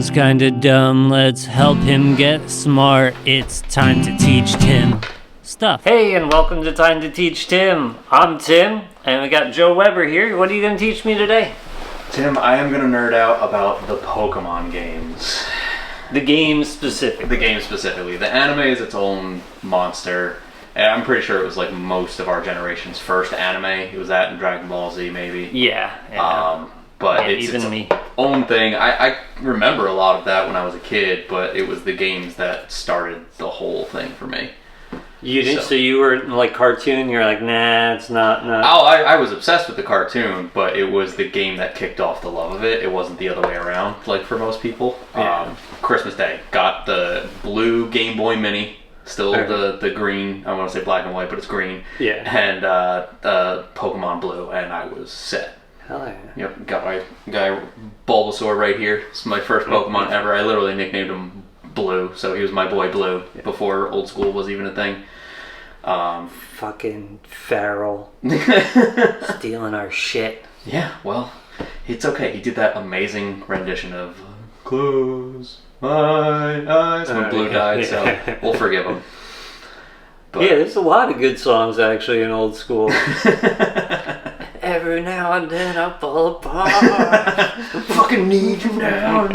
Tim's kinda dumb, let's help him get smart. It's time to teach Tim stuff. Hey, and welcome to Time to Teach Tim. I'm Tim, and we got Joe Weber here. What are you gonna teach me today? Tim, I am gonna nerd out about the Pokemon games. The game specifically. The game specifically. The anime is its own monster. And I'm pretty sure it was like most of our generation's first anime. It was that and Dragon Ball Z, maybe. Yeah. But yeah, it's even its me. own thing. I remember a lot of that when I was a kid, but it was the games that started the whole thing for me. You didn't? So you were like cartoon? You're like, nah, it's not. Oh, I was obsessed with the cartoon, but it was the game that kicked off the love of it. It wasn't the other way around, like for most people. Yeah. Christmas Day, got the blue Game Boy Mini. Still the green, I want to say black and white, but it's green. Yeah. And Pokemon Blue, and I was set. Hell yeah. Yep, got my guy Bulbasaur right here. It's my first Pokemon ever. I literally nicknamed him Blue, so he was my boy Blue before old school was even a thing. Fucking feral. Stealing our shit. Yeah, well, it's okay. He did that amazing rendition of Close My Eyes when Blue died, so we'll forgive him. But yeah, there's a lot of good songs actually in old school. Every now and then I fall apart. fucking need you now.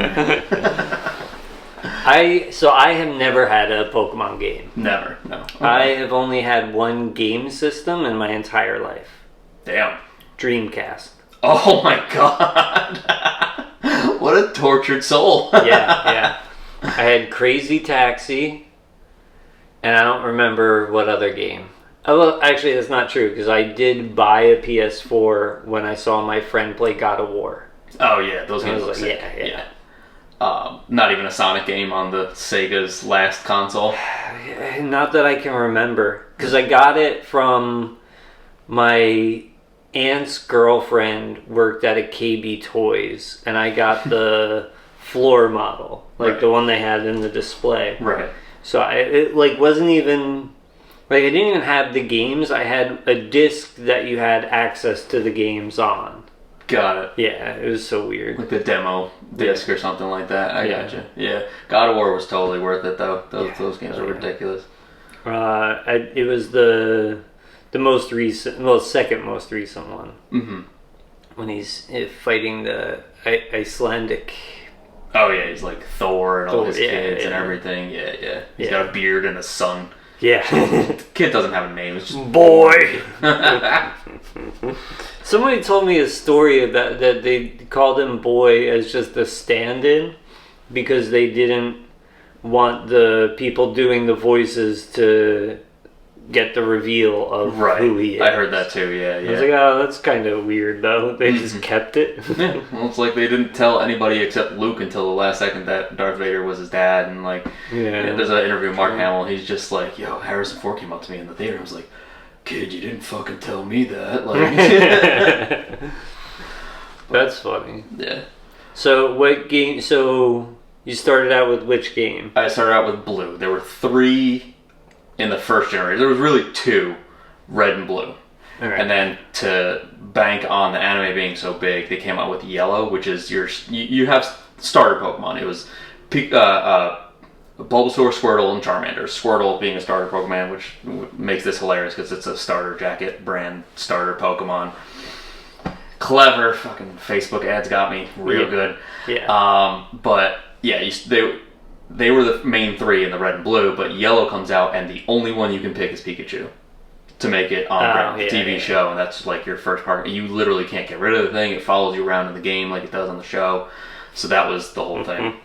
I have never had a Pokemon game. Never, no. Okay. I have only had one game system in my entire life. Damn. Dreamcast. Oh my god. What a tortured soul. Yeah. I had Crazy Taxi, and I don't remember what other game. Oh, well, actually, that's not true, because I did buy a PS4 when I saw my friend play God of War. Oh yeah, those games look look sick. Yeah. Not even a Sonic game on the Sega's last console. Not that I can remember, because I got it from my aunt's girlfriend worked at a KB Toys, and I got the floor model, like the one they had in the display. Right. So it wasn't even like I didn't even have the games. I had a disc that you had access to the games on. Got it. Yeah, it was so weird. Like the demo disc or something like that. I gotcha. Yeah. God of War was totally worth it though. Those games are ridiculous. It was the most recent, well, second most recent one. Mm-hmm. When he's fighting the Icelandic. Oh yeah, he's like Thor and all his kids and everything. Yeah. He's got a beard and a son. Yeah. The kid doesn't have a name. It's just Boy. Somebody told me a story about that they called him Boy as just a stand-in because they didn't want the people doing the voices to get the reveal of who he is. I heard that too, yeah. I was like, oh, that's kind of weird, though. They just kept it. Yeah, well, it's like they didn't tell anybody except Luke until the last second that Darth Vader was his dad, and like, there's an interview with Mark Hamill, he's just like, yo, Harrison Ford came up to me in the theater and was like, kid, you didn't fucking tell me that. Like, that's funny. Yeah. So, what game, so you started out with which game? I started out with Blue. There were 3 in the first generation. There was really 2, Red and Blue. Right. And then to bank on the anime being so big, they came out with Yellow, which is you have starter Pokemon. It was Bulbasaur, Squirtle, and Charmander. Squirtle being a starter Pokemon, which makes this hilarious because it's a starter jacket brand starter Pokemon. Clever. Fucking Facebook ads got me real good. Yeah. But yeah, they were the main 3 in the Red and Blue, but Yellow comes out, and the only one you can pick is Pikachu to make it on the TV show, and that's like your first part. You literally can't get rid of the thing. It follows you around in the game like it does on the show. So that was the whole thing.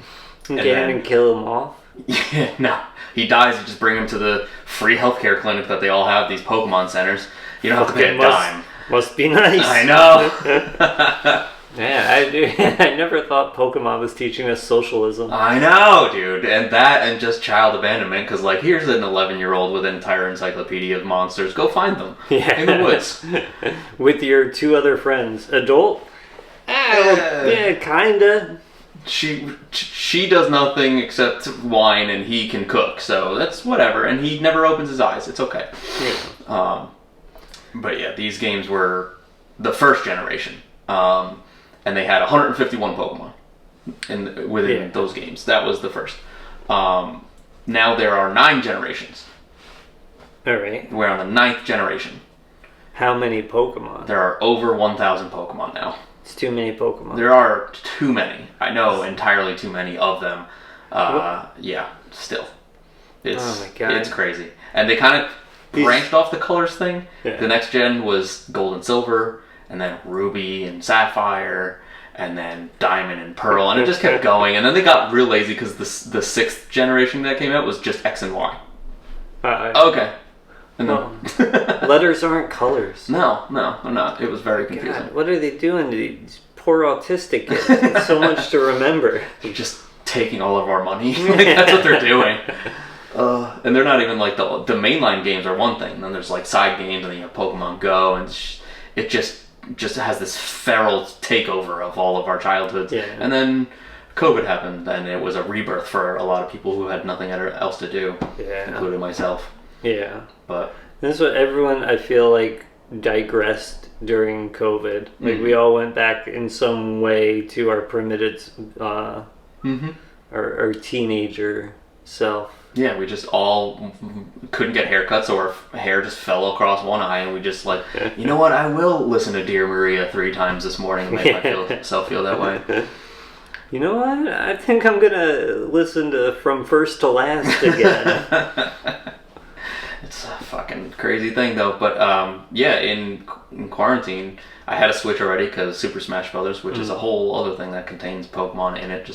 Get him and kill them all? Yeah, no. He dies, you just bring him to the free healthcare clinic that they all have, these Pokemon centers. You don't have to pay a dime. Must be nice. I know. Yeah, I never thought Pokemon was teaching us socialism. I know, dude. And just child abandonment, because, like, here's an 11-year-old with an entire encyclopedia of monsters. Go find them in the woods. With your 2 other friends. Adult? Yeah, kinda. She does nothing except whine, and he can cook, so that's whatever. And he never opens his eyes. It's okay. Yeah. But yeah, these games were the first generation. And they had 151 Pokemon. within those games. That was the first. Now there are 9 generations. All right. We're on the 9th generation. How many Pokemon? There are over 1,000 Pokemon now. It's too many Pokemon. There are too many. I know entirely too many of them. Yeah, still. Oh my god. It's crazy. And they kind of branched off the colors thing. Yeah. The next gen was Gold and Silver, and then Ruby and Sapphire, and then Diamond and Pearl, and it just kept going. And then they got real lazy because the 6th generation that came out was just X and Y. Okay. And letters aren't colors. No, I'm not. It was very confusing. God, what are they doing to these poor autistic kids? It's so much to remember. They're just taking all of our money. That's what they're doing. And they're not even like the mainline games are one thing. And then there's like side games, and then you have Pokemon Go, and it just has this feral takeover of all of our childhoods. Yeah. And then COVID happened, and it was a rebirth for a lot of people who had nothing else to do, including myself. Yeah. But this is what everyone, I feel like, digressed during COVID. Like, we all went back in some way to our primitive, our teenager self. Yeah, we just all couldn't get haircuts, so our hair just fell across one eye, and we just like, you know what, I will listen to Dear Maria 3 times this morning and make myself feel that way. You know what? I think I'm going to listen to From First to Last again. It's a fucking crazy thing, though. But in quarantine, I had a Switch already because Super Smash Brothers, which is a whole other thing that contains Pokemon in it,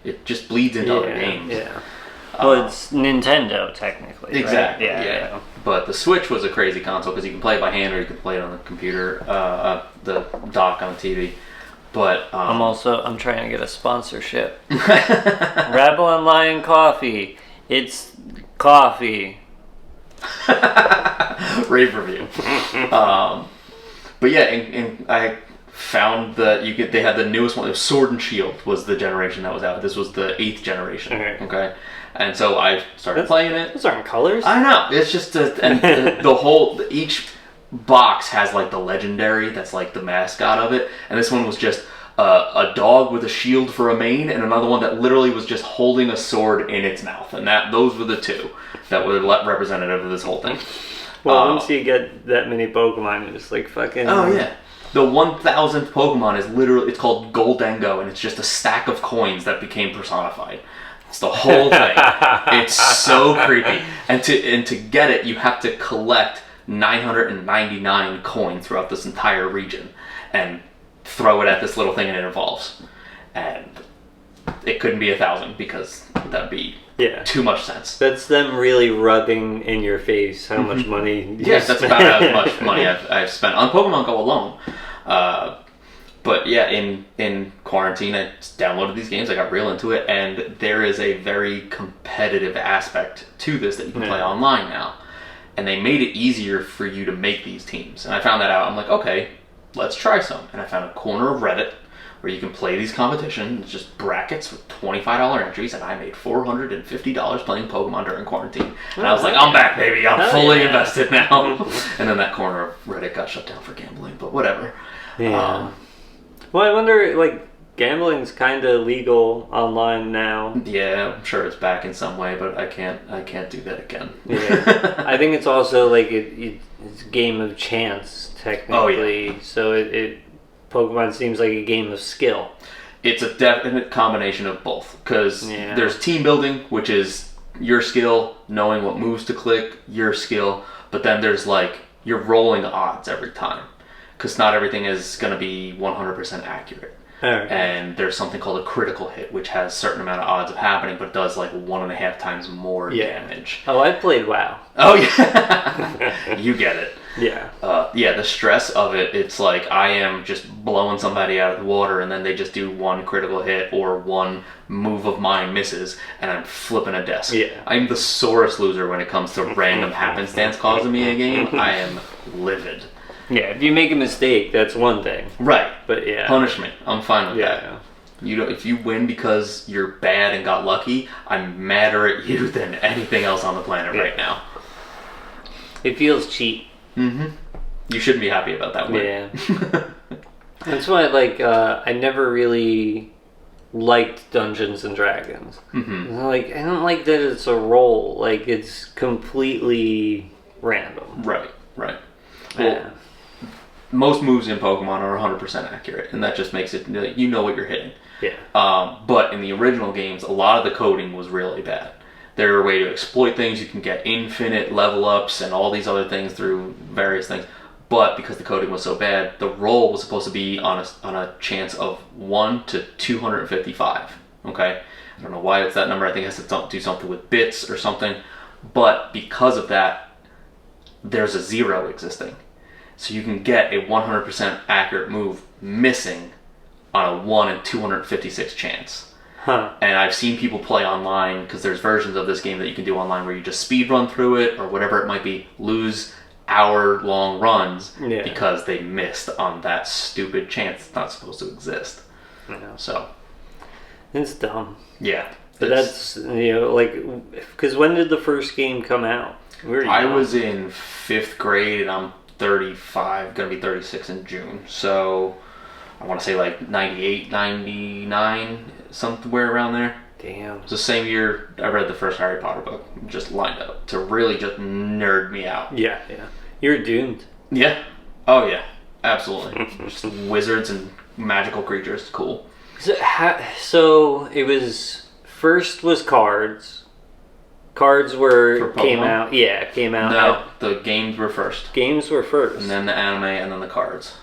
it just bleeds into other games. Yeah. Well, it's Nintendo technically. Exactly. Right? Yeah. But the Switch was a crazy console because you can play it by hand or you can play it on the computer, the dock on the TV. But I'm trying to get a sponsorship. Rabble and Lion Coffee. It's coffee. Rave review. But yeah, and I found that they had the newest one. It was Sword and Shield was the generation that was out. This was the 8th generation. Okay. And so I started playing it. Those aren't colors. I know. It's just each box has like the legendary that's like the mascot of it, and this one was just a dog with a shield for a mane, and another one that literally was just holding a sword in its mouth, and those were the 2 that were representative of this whole thing. Well, once you get that many Pokemon, it's like fucking. Oh yeah. The 1,000th Pokemon is it's called Goldengo, and it's just a stack of coins that became personified. It's the whole thing. It's so creepy. And to get it, you have to collect 999 coins throughout this entire region and throw it at this little thing, and it evolves. And it couldn't be 1,000 because that'd be too much sense. That's them really rubbing in your face how much money. Yes, that's about how much money I've spent on Pokemon Go alone. But yeah, in quarantine, I downloaded these games. I got real into it, and there is a very competitive aspect to this that you can play online now. And they made it easier for you to make these teams. And I found that out. I'm like, okay, let's try some. And I found a corner of Reddit where you can play these competitions. It's just brackets with $25 entries, and I made $450 playing Pokemon during quarantine. And I was like, I'm back, baby. I'm fully invested now. And then that corner of Reddit got shut down for gambling, but whatever. Yeah. Well, I wonder, like, gambling's kind of legal online now. Yeah, I'm sure it's back in some way, but I can't do that again. Yeah. I think it's also like it's a game of chance technically. Oh, yeah. So it Pokemon seems like a game of skill. It's a definite combination of both, because there's team building, which is your skill, knowing what moves to click, your skill, but then there's like you're rolling odds every time, because not everything is going to be 100% accurate. Right. And there's something called a critical hit, which has a certain amount of odds of happening, but does like 1.5 times more damage. Oh, I played WoW. Oh yeah, you get it. Yeah. The stress of it, it's like I am just blowing somebody out of the water, and then they just do one critical hit or one move of mine misses, and I'm flipping a desk. Yeah. I'm the sorest loser when it comes to random happenstance causing me a game. I am livid. Yeah, if you make a mistake, that's one thing. Right. But yeah. Punish me. I'm fine with that. If you win because you're bad and got lucky, I'm madder at you than anything else on the planet right now. It feels cheap. Mm-hmm. You shouldn't be happy about that win. Yeah. That's why, I never really liked Dungeons and Dragons. Mm-hmm. Like, I don't like that it's a roll. Like, it's completely random. Right. Yeah. Well, most moves in Pokemon are 100% accurate, and that just makes it, you know what you're hitting. Yeah. But in the original games, a lot of the coding was really bad. There were a way to exploit things. You can get infinite level ups and all these other things through various things. But because the coding was so bad, the roll was supposed to be on a chance of 1 to 255. Okay? I don't know why it's that number. I think it has to do something with bits or something. But because of that, there's a 0 existing. So you can get a 100% accurate move missing on a 1 in 256 chance. Huh. And I've seen people play online, because there's versions of this game that you can do online where you just speed run through it or whatever it might be, lose hour-long runs because they missed on that stupid chance it's not supposed to exist. Yeah. So It's dumb. yeah. But that's, like, because when did the first game come out? I was in 5th grade and I'm 35, gonna be 36 in June. So I want to say like 98, 99, somewhere around there. Damn. It's the same year I read the first Harry Potter book, just lined up to really just nerd me out. Yeah. You're doomed. Yeah. Oh yeah. Absolutely. Just wizards and magical creatures. Cool. So it was, first was cards. Cards came out. Yeah, came out. No, the games were first. Games were first. And then the anime and then the cards.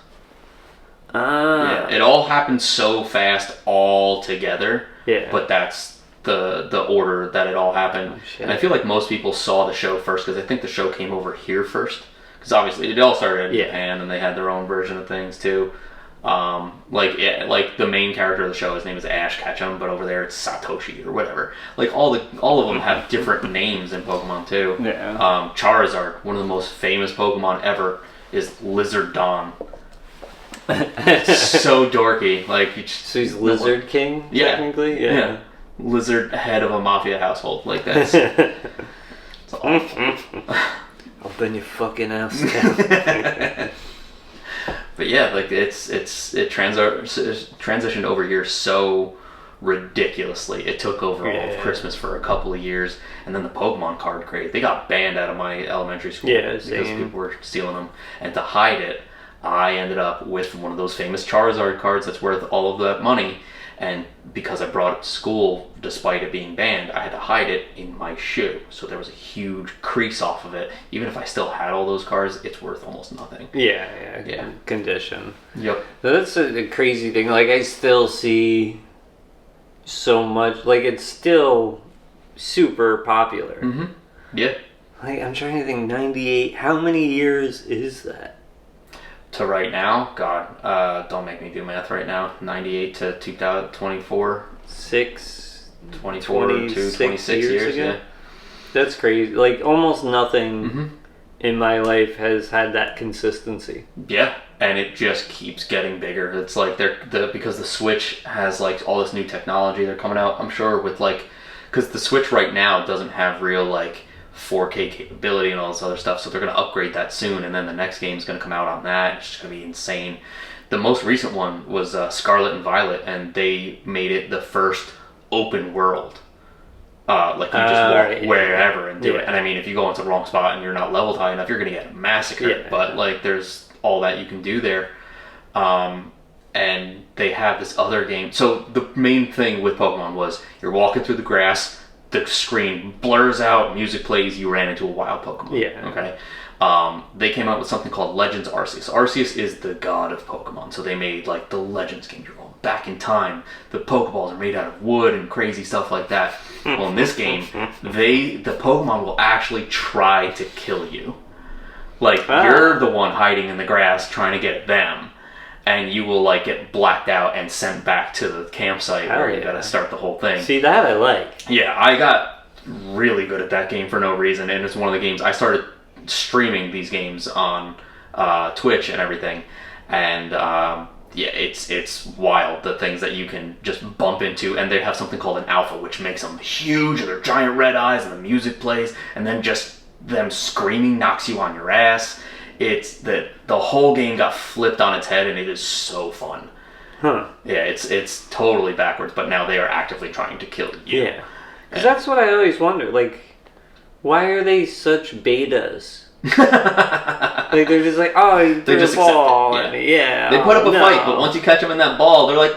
Ah. Yeah, it all happened so fast all together. Yeah. But that's the order that it all happened. Oh, shit. And I feel like most people saw the show first because I think the show came over here first. Because obviously it all started in Japan and they had their own version of things too. Like the main character of the show, his name is Ash Ketchum, but over there it's Satoshi or whatever. Like all of them have different names in Pokemon too. Yeah. Charizard, one of the most famous Pokemon ever, is Lizard Dawn. So dorky. So he's Lizard King, technically? Yeah. Lizard head of a mafia household. Like that's it's awful. I'll bend your fucking ass down. But yeah, like it transitioned over here so ridiculously. It took over all of Christmas for a couple of years, and then the Pokemon card craze. They got banned out of my elementary school because people were stealing them. And to hide it, I ended up with one of those famous Charizard cards that's worth all of that money. And because I brought it to school, despite it being banned, I had to hide it in my shoe. So there was a huge crease off of it. Even if I still had all those cards, it's worth almost nothing. Yeah. Condition. Yep. That's a crazy thing. Like, I still see so much. Like, it's still super popular. Mm-hmm. Yeah. Like, I'm trying to think, 98. How many years is that? To right now, God, don't make me do math right now. 98 to 2024. 26 years ago? Yeah. That's crazy. Like, almost nothing in my life has had that consistency. Yeah, and it just keeps getting bigger. It's like because the Switch has like all this new technology they're coming out, I'm sure, with like, because the Switch right now doesn't have real like 4K capability and all this other stuff, so they're going to upgrade that soon, and then the next game's going to come out on that. It's just going to be insane. The most recent one was Scarlet and Violet, and they made it the first open world. Like you just walk wherever and do it. And I mean, if you go into the wrong spot and you're not leveled high enough, you're going to get massacred. But like, there's all that you can do there. And they have this other game. So the main thing with Pokemon was you're walking through the grass, the screen blurs out, music plays, you ran into a wild Pokemon. Yeah. Okay. They came out with something called Legends Arceus. Arceus is the god of Pokemon, so they made like the Legends game. You're going back in time. The Pokeballs are made out of wood and crazy stuff like that. Well, in this game, the Pokemon will actually try to kill you. Like, you're the one hiding in the grass trying to get at them. And you will like get blacked out and sent back to the campsite where you gotta start the whole thing. See, that I like. Yeah, I got really good at that game for no reason, and it's one of the games I started streaming these games on Twitch and everything, and it's wild the things that you can just bump into. And they have something called an alpha, which makes them huge, and their giant red eyes, and the music plays, and then just them screaming knocks you on your ass. It's the whole game got flipped on its head, and it is so fun. Huh. Yeah, it's totally backwards, but now they are actively trying to kill you. Yeah. Because that's what I always wonder. Like, why are they such betas? Like, they're just like, oh, he threw just a ball. accept it, Yeah. They put up a no. fight, but once you catch them in that ball, they're like,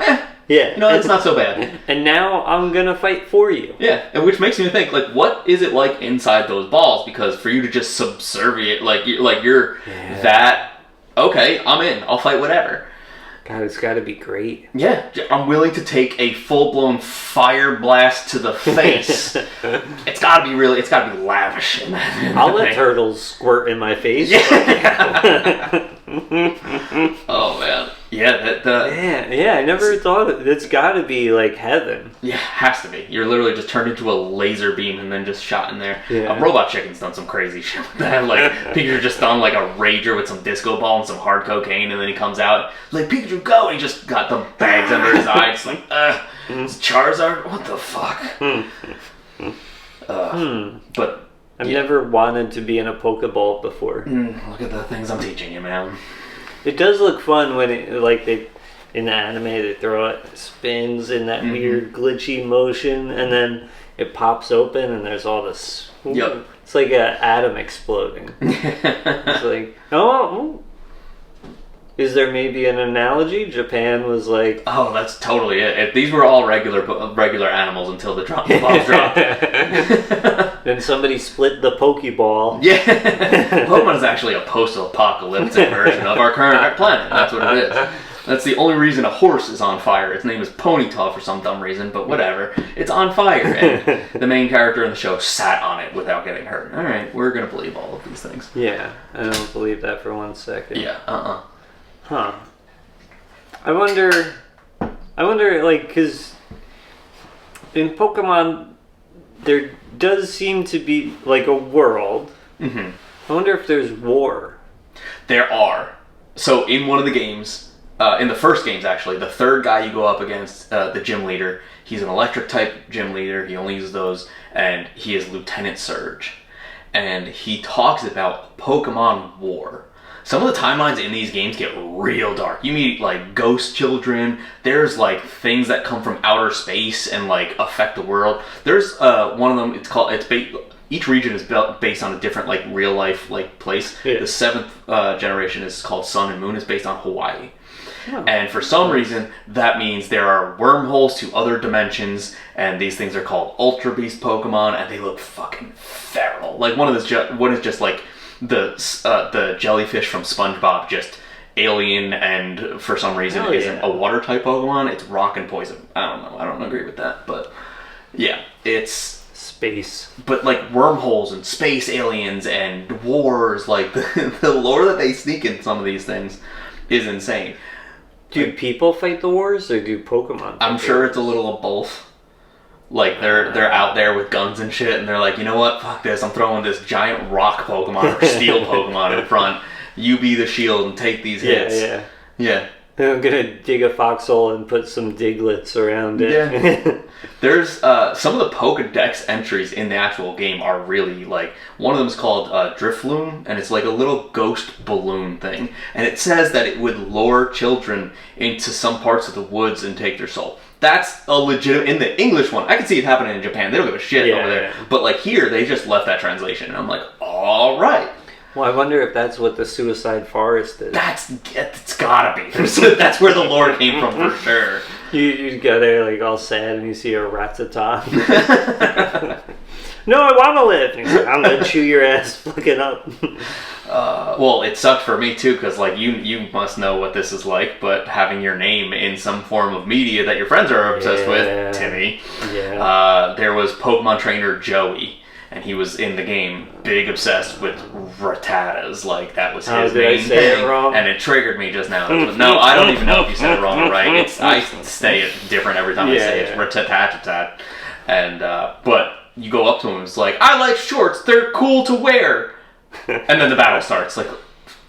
yeah, you know, it's not so bad. And now I'm gonna fight for you. Yeah, and which makes me think, like, what is it like inside those balls? Because for you to just subservient, you're that, okay, I'm in, I'll fight whatever. God, it's got to be great. Yeah, I'm willing to take a full-blown fire blast to the face. It's got to be lavish. I'll let turtles squirt in my face. Yeah. Oh man, yeah. Yeah. I never thought it's got to be like heaven. Yeah, has to be. You're literally just turned into a laser beam and then just shot in there. Yeah. Robot Chicken's done some crazy shit with that. Like Pikachu just done like a rager with some disco ball and some hard cocaine, and then he comes out like, Pikachu, go! And he just got the bags under his eyes. Like, it's Charizard. What the fuck? But I've never wanted to be in a Pokeball before. Look at the things I'm teaching you, man. It does look fun when in the anime they throw it, spins in that weird glitchy motion, and then it pops open and there's all this. Yep. It's like an atom exploding. It's like, oh. Is there maybe an analogy? Japan was like... Oh, that's totally it. If these were all regular animals until the bombs dropped. Then somebody split the Pokeball. Yeah. Pokemon is actually a post-apocalyptic version of our current planet. That's what it is. That's the only reason a horse is on fire. Its name is Ponyta for some dumb reason, but whatever. It's on fire, and the main character in the show sat on it without getting hurt. All right, we're going to believe all of these things. Yeah, I don't believe that for 1 second. Yeah, Huh. I wonder, like, because in Pokemon, there does seem to be, like, a world. Mm-hmm. I wonder if there's war. There are. So, in one of the games, in the first games, actually, the third guy you go up against, the gym leader, he's an electric-type gym leader. He only uses those, and he is Lieutenant Surge. And he talks about Pokemon War. Some of the timelines in these games get real dark. You meet, like, ghost children. There's, like, things that come from outer space and, like, affect the world. There's one of them, each region is based on a different, like, real-life, like, place. Yeah. The 7th generation is called Sun and Moon. It's based on Hawaii. Oh. And for some reason, that means there are wormholes to other dimensions, and these things are called Ultra Beast Pokemon, and they look fucking feral. Like, one is just, like... The jellyfish from SpongeBob, just alien, and for some reason isn't a water type Pokemon. It's rock and poison. I don't know. I don't agree with that, but yeah, it's space. But like wormholes and space aliens and wars, like the lore that they sneak in some of these things is insane. Do people fight the wars, or do Pokemon? I'm sure it's a little of both. Like, they're out there with guns and shit, and they're like, you know what, fuck this, I'm throwing this giant rock Pokemon or steel Pokemon in front. You be the shield and take these hits. Yeah. I'm gonna dig a foxhole and put some diglets around it. Yeah. There's, some of the Pokedex entries in the actual game are really, like, one of them is called Drifloon, and it's like a little ghost balloon thing. And it says that it would lure children into some parts of the woods and take their soul. That's a legitimate... In the English one, I can see it happening in Japan. They don't give a shit over there. Yeah. But, like, here, they just left that translation. And I'm like, all right. Well, I wonder if that's what the Suicide Forest is. It's gotta be. That's where the lore came from, for sure. You go there, like, all sad, and you see a Rattata. No, I want to live. And he's like, I'm gonna chew your ass fucking up. Well, it sucked for me too, because like you must know what this is like, but having your name in some form of media that your friends are obsessed with, Timmy. Yeah. There was Pokemon trainer Joey, and he was in the game, big obsessed with Rattatas. Like that was his main thing, and it triggered me just now. No, I don't even know if you said it wrong or right. I say it different every time I say it. It's Rattata, and but you go up to him, and it's like, I like shorts. They're cool to wear. And then the battle starts. Like,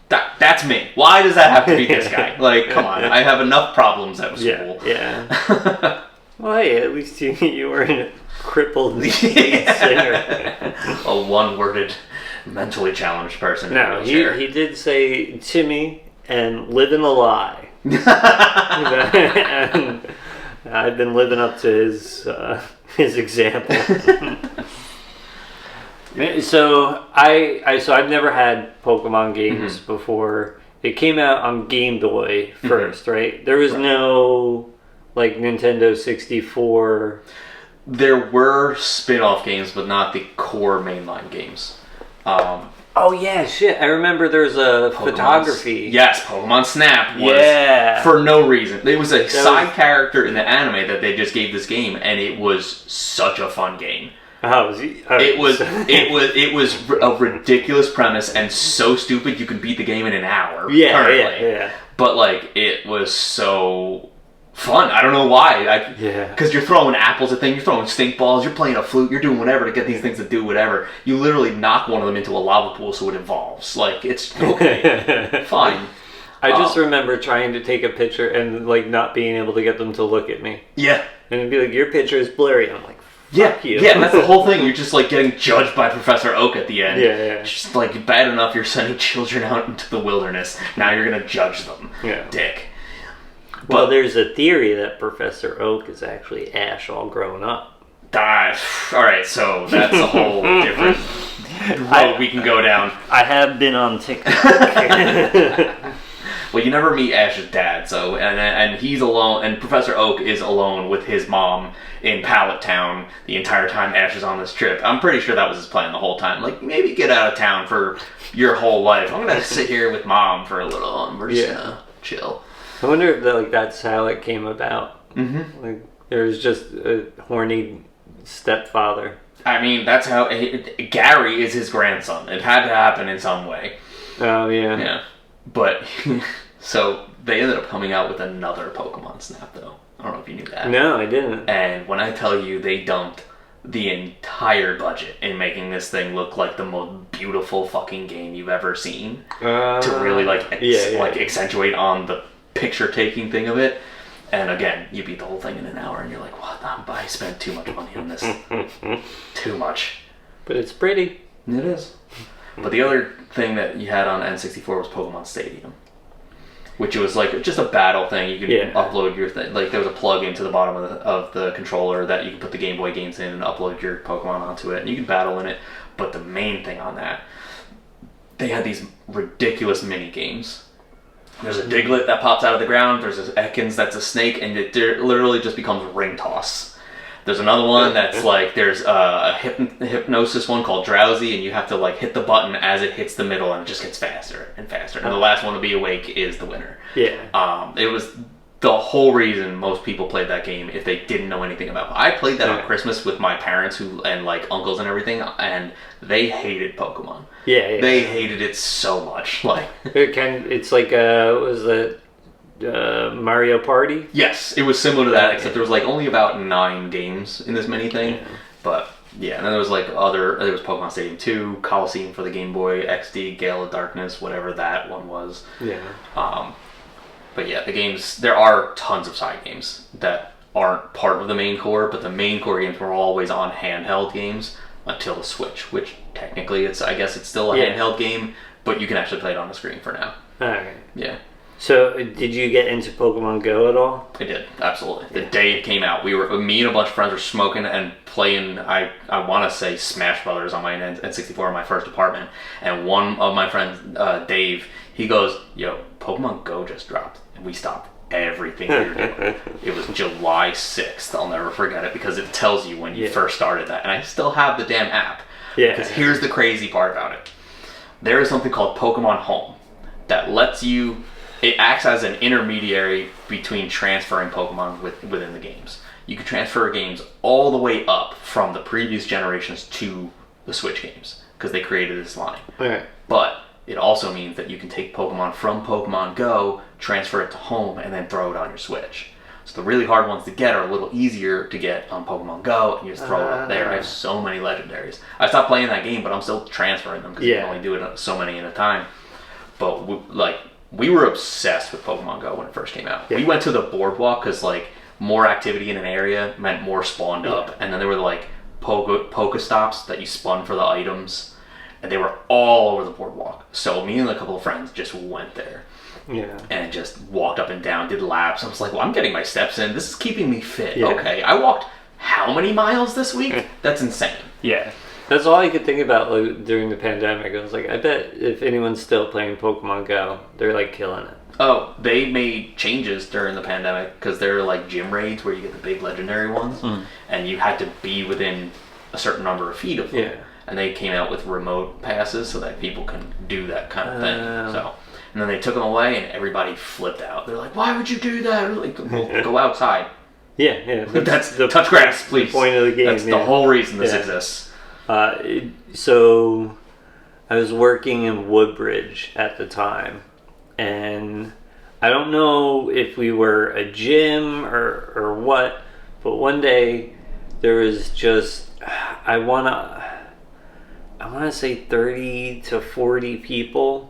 that's me. Why does that have to be this guy? Like, come on. I have enough problems at school. Yeah. Well, hey, at least you weren't a crippled singer. A one-worded, mentally challenged person. No, he did say Timmy and live in a lie. And I've been living up to his example. So I've never had Pokemon games before. It came out on Game Boy first, right? There was no like Nintendo 64. There were spin-off games, but not the core mainline games. Oh yeah, shit! I remember there was a photography. Yes, Pokemon Snap was for no reason. It was a side character in the anime that they just gave this game, and it was such a fun game. It was a ridiculous premise and so stupid you can beat the game in an hour. Yeah. But like it was so fun. I don't know why. Because you're throwing apples at things, you're throwing stink balls, you're playing a flute, you're doing whatever to get these things to do whatever. You literally knock one of them into a lava pool so it evolves. Like, it's okay. Fine. I just remember trying to take a picture and like not being able to get them to look at me. Yeah. And it'd be like, your picture is blurry. And I'm like, fuck you. Yeah, that's the whole thing. You're just like getting judged by Professor Oak at the end. Yeah. Just like bad enough you're sending children out into the wilderness. Now you're gonna judge them. Yeah. Dick. Well, there's a theory that Professor Oak is actually Ash all grown up. Alright, so that's a whole different road we can go down. I have been on TikTok. Well, you never meet Ash's dad, so and he's alone, and Professor Oak is alone with his mom in Pallet Town the entire time Ash is on this trip. I'm pretty sure that was his plan the whole time. Like, maybe get out of town for your whole life. I'm gonna sit here with Mom for a little, and we're just gonna chill. I wonder if that's how it came about. Mm-hmm. Like, there's just a horny stepfather. I mean, that's how Gary is his grandson. It had to happen in some way. Oh yeah. Yeah, but so they ended up coming out with another Pokemon Snap, though. I don't know if you knew that. No, I didn't. And when I tell you they dumped the entire budget in making this thing look like the most beautiful fucking game you've ever seen, to really accentuate on the picture taking thing of it. And again, you beat the whole thing in an hour and you're like, what? I spent too much money on this. Too much. But it's pretty. It is. But the other thing that you had on N64 was Pokemon Stadium, which was like just a battle thing. You could upload your thing. Like, there was a plug into the bottom of the controller that you could put the Game Boy games in and upload your Pokemon onto it, and you could battle in it. But the main thing on that, they had these ridiculous mini games. There's a Diglett that pops out of the ground. There's an Ekans that's a snake, and it literally just becomes ring toss. There's another one that's like, there's a hypnosis one called Drowsy, and you have to like hit the button as it hits the middle, and it just gets faster and faster. And the last one to be awake is the winner. Yeah. It was the whole reason most people played that game if they didn't know anything about it. I played that on Christmas with my parents and like uncles and everything, and they hated Pokemon. Yeah. They hated it so much. Like, it's like what was it? Mario Party? Yes, it was similar to that, except there was like only about 9 games in this mini thing. Yeah. But yeah, and then there was like there was Pokemon Stadium 2, Coliseum for the Game Boy, XD, Gale of Darkness, whatever that one was. Yeah. But yeah, the games, there are tons of side games that aren't part of the main core, but the main core games were always on handheld games until the Switch, which technically I guess it's still a handheld game, but you can actually play it on the screen for now. Okay. Yeah. So, did you get into Pokemon Go at all? I did, absolutely. The day it came out, me and a bunch of friends were smoking and playing, I want to say Smash Brothers on my N64 in my first apartment. And one of my friends, Dave, he goes, yo, Pokemon Go just dropped. And we stopped everything we were doing. It was July 6th. I'll never forget it because it tells you when you first started that. And I still have the damn app. Yeah. Because here's the crazy part about it. There is something called Pokemon Home that lets you... It acts as an intermediary between transferring Pokemon within the games. You can transfer games all the way up from the previous generations to the Switch games because they created this line. Okay. But it also means that you can take Pokemon from Pokemon Go, transfer it to Home, and then throw it on your Switch. So the really hard ones to get are a little easier to get on Pokemon Go, and you just throw it up there. I have so many legendaries. I stopped playing that game, but I'm still transferring them because you can only do it so many at a time. But we were obsessed with Pokemon Go when it first came out. Yeah. We went to the boardwalk because like more activity in an area meant more spawned up, and then there were like Pokestops that you spun for the items, and they were all over the boardwalk. So me and a couple of friends just went there, Yeah. And just walked up and down, did laps. I was like, well, I'm getting my steps in. This is keeping me fit. Yeah. Okay, I walked how many miles this week? That's insane. Yeah. That's all I could think about like, during the pandemic. I was like, I bet if anyone's still playing Pokemon Go, they're like killing it. Oh, they made changes during the pandemic because there are like gym raids where you get the big legendary ones, and you had to be within a certain number of feet of them. Yeah. And they came out with remote passes so that people can do that kind of thing. So, and then they took them away, and everybody flipped out. They're like, "Why would you do that?" Like, well, go outside. Yeah. That's the touch grass, please. The point of the game. That's the whole reason this exists. So, I was working in Woodbridge at the time, and I don't know if we were a gym or what, but one day there was just I wanna say 30 to 40 people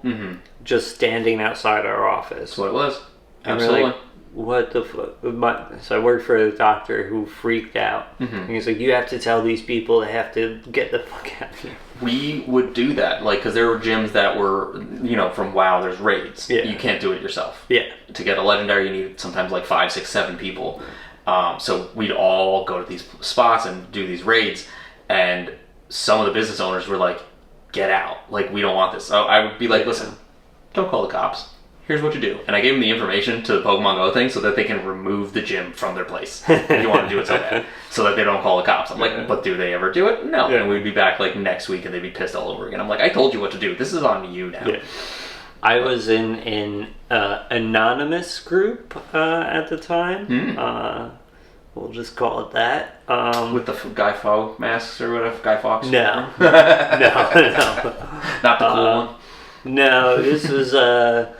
just standing outside our office. That's what it was. And Absolutely. we're like, what the fuck? So I worked for a doctor who freaked out. And he's like, you have to tell these people they have to get the fuck out of here. We would do that, like, because there were gyms that were, from WoW, there's raids. Yeah. You can't do it yourself. Yeah. To get a legendary, you need sometimes like 5, 6, 7 people. So we'd all go to these spots and do these raids, and some of the business owners were like, get out. Like, we don't want this. So I would be like, listen, don't call the cops. Here's what you do. And I gave them the information to the Pokemon Go thing so that they can remove the gym from their place if you want to do it so bad. So that they don't call the cops. I'm like, but do they ever do it? No. Yeah. And we'd be back like next week and they'd be pissed all over again. I'm like, I told you what to do. This is on you now. Yeah. I was in an anonymous group at the time. We'll just call it that. With the Guy Fawkes masks or whatever, Guy Fawkes? No. No. Not the cool one? No, this was a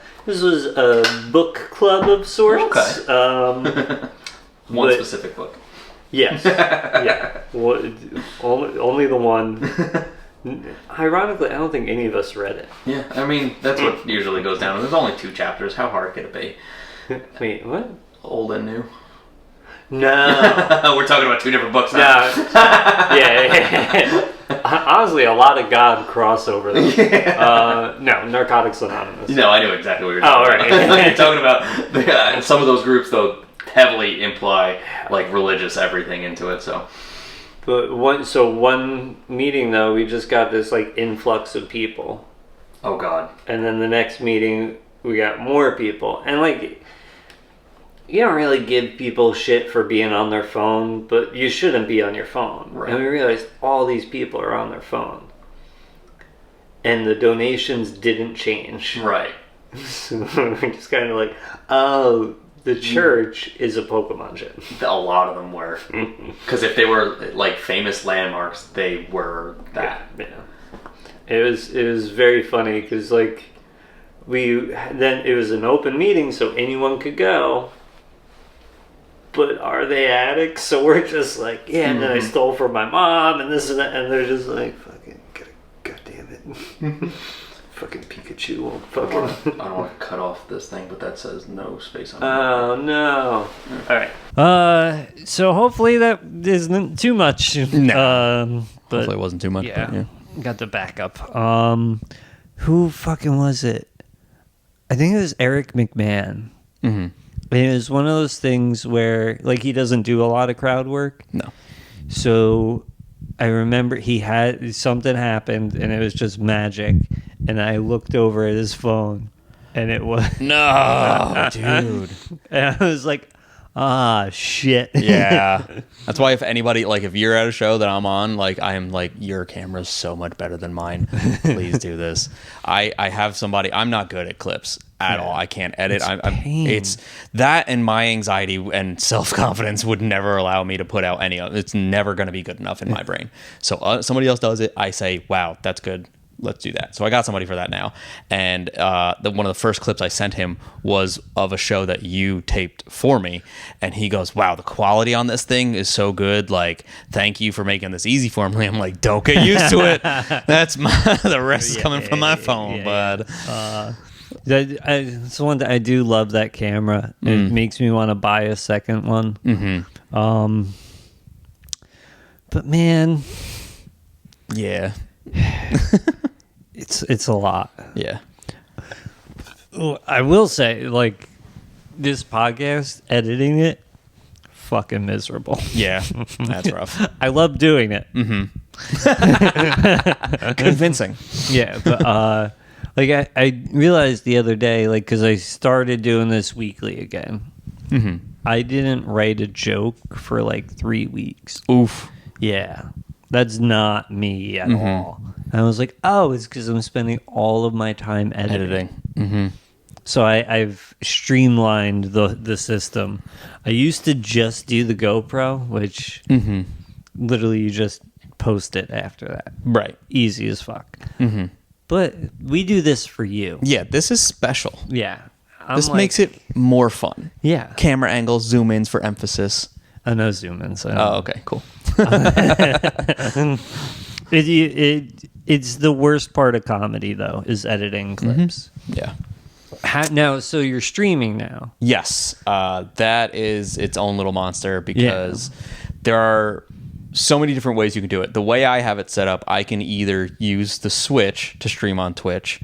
book club of sorts. Okay. One specific book. Yes. Yeah. Only the one. Ironically, I don't think any of us read it. Yeah, I mean, that's what usually goes down. There's only 2 chapters. How hard could it be? Wait, what? Old and new. No. We're talking about 2 different books now. No. Yeah. Honestly, a lot of God crossover though. No, Narcotics Anonymous. No, I knew exactly what you're talking about. Right. You're talking about some of those groups, though, heavily imply like religious everything into it. So, but one meeting though, we just got this like influx of people. Oh God. And then the next meeting, we got more people, and like. You don't really give people shit for being on their phone, but you shouldn't be on your phone. Right. And we realized all these people are on their phone. And the donations didn't change. Right. So we're just kind of like, oh, the church is a Pokemon gym. A lot of them were. Because if they were like famous landmarks, they were that. Yeah. It was very funny because like then it was an open meeting so anyone could go. But are they addicts? So we're just like, yeah, and then I stole from my mom and this and that, and they're just like, fucking, god damn it. Fucking Pikachu won't fucking... I don't want to cut off this thing, but that says no space on it. Oh, no. Alright. So hopefully that isn't too much. No. But hopefully it wasn't too much. Yeah. Got the backup. Who fucking was it? I think it was Eric McMahon. Mm-hmm. It was one of those things where, like, he doesn't do a lot of crowd work. No. So I remember he had something happened, and it was just magic. And I looked over at his phone, and it was No, dude. And I was like, ah, shit. Yeah. That's why if anybody, like, if you're at a show that I'm on, like, I am like, your camera's so much better than mine. Please do this. I have somebody, I'm not good at clips at all. I can't edit. It's that, and my anxiety and self-confidence would never allow me to put out any of it. It's never going to be good enough in my brain. So somebody else does it. I say, wow, that's good. Let's do that. So I got somebody for that now. And one of the first clips I sent him was of a show that you taped for me. And he goes, wow, the quality on this thing is so good. Like, thank you for making this easy for me. I'm like, don't get used to it. That's the rest is coming from my phone, bud. It's one that I do love that camera. It makes me want to buy a second one. Mm-hmm. But man, yeah. it's a lot. Yeah. I will say, like, this podcast, editing it, fucking miserable. Yeah, that's rough. I love doing it. Convincing. Yeah, but like I realized the other day, like, because I started doing this weekly again. I didn't write a joke for like 3 weeks. Oof. Yeah, that's not me at all. And I was like, oh, it's because I'm spending all of my time editing. So I've streamlined the system. I used to just do the GoPro, which literally you just post it after that. Right. Easy as fuck. But we do this for you. Yeah, this is special. Yeah. This makes it more fun. Yeah. Camera angles, zoom ins for emphasis. No zoom ins. Oh, okay, cool. It's the worst part of comedy, though, is editing clips. Yeah. Now, so you're streaming now. Yes. That is its own little monster because there are so many different ways you can do it. The way I have it set up, I can either use the Switch to stream on Twitch,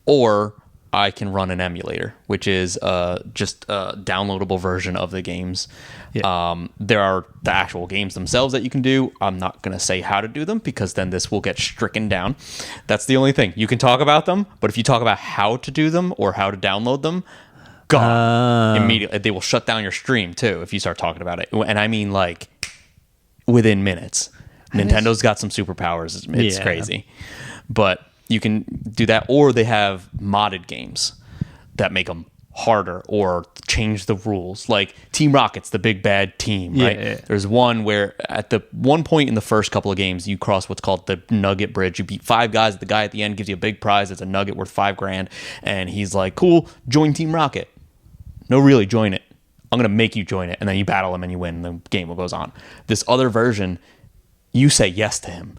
or I can run an emulator, which is just a downloadable version of the games. Yeah. There are the actual games themselves that you can do. I'm not going to say how to do them because then this will get stricken down. That's the only thing. You can talk about them, but if you talk about how to do them or how to download them, gone. Immediately. They will shut down your stream too if you start talking about it. And I mean like within minutes. Nintendo's got some superpowers. It's crazy. But you can do that, or they have modded games that make them harder or change the rules. Like Team Rocket's the big bad team, right? Yeah. There's one where at the one point in the first couple of games, you cross what's called the Nugget Bridge. You beat 5 guys. The guy at the end gives you a big prize. It's a nugget worth $5,000. And he's like, cool, join Team Rocket. No, really, join it. I'm going to make you join it. And then you battle him and you win. And the game goes on. This other version, you say yes to him.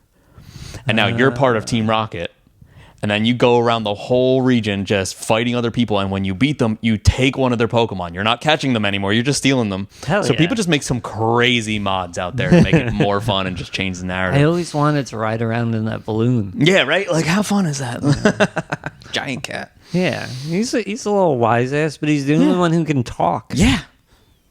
And now you're part of Team Rocket. And then you go around the whole region just fighting other people. And when you beat them, you take one of their Pokemon. You're not catching them anymore. You're just stealing them. So people just make some crazy mods out there to make it more fun and just change the narrative. I always wanted to ride around in that balloon. Yeah, right? Like, how fun is that? Giant cat. Yeah. He's a little wise ass, but he's the only one who can talk. Yeah.